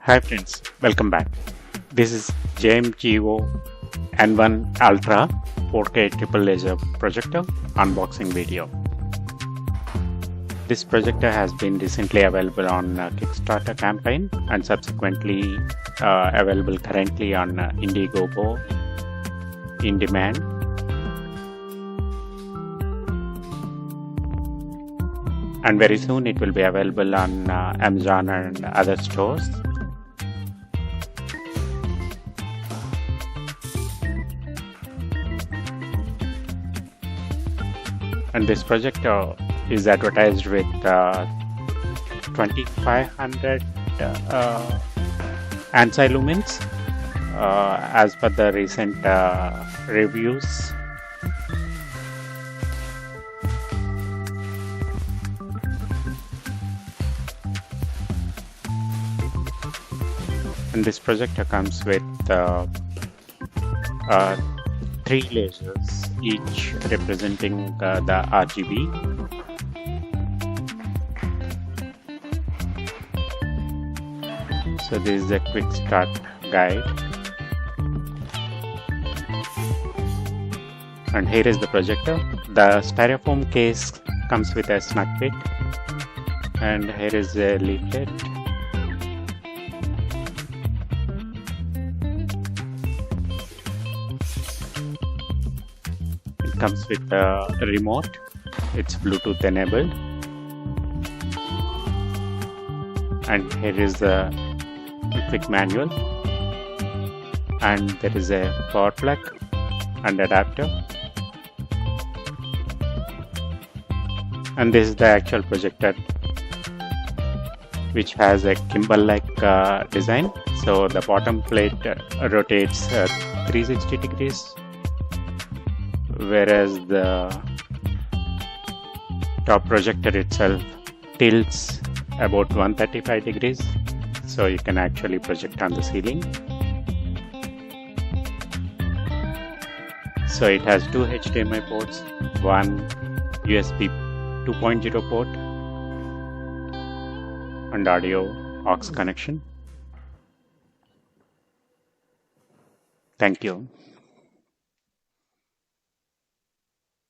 Hi friends, welcome back. This is JMGO N1 Ultra 4K triple laser projector unboxing video. This projector has been recently available on Kickstarter campaign and subsequently available currently on Indiegogo in demand. And very soon it will be available on Amazon and other stores. And this projector is advertised with 2500 ANSI lumens as per the recent reviews. And this projector comes with 3 lasers, each representing the RGB. So this is a quick start guide. And here is the projector. The styrofoam case comes with a snug fit. And here is a leaflet. Comes with a remote. It's Bluetooth enabled, and here is the quick manual, and there is a power plug and adapter, and this is the actual projector, which has a gimbal-like design. So the bottom plate rotates 360 degrees, whereas the top projector itself tilts about 135 degrees, so you can actually project on the ceiling. So it has 2 HDMI ports, 1 USB 2.0 port, and audio aux connection. Thank you.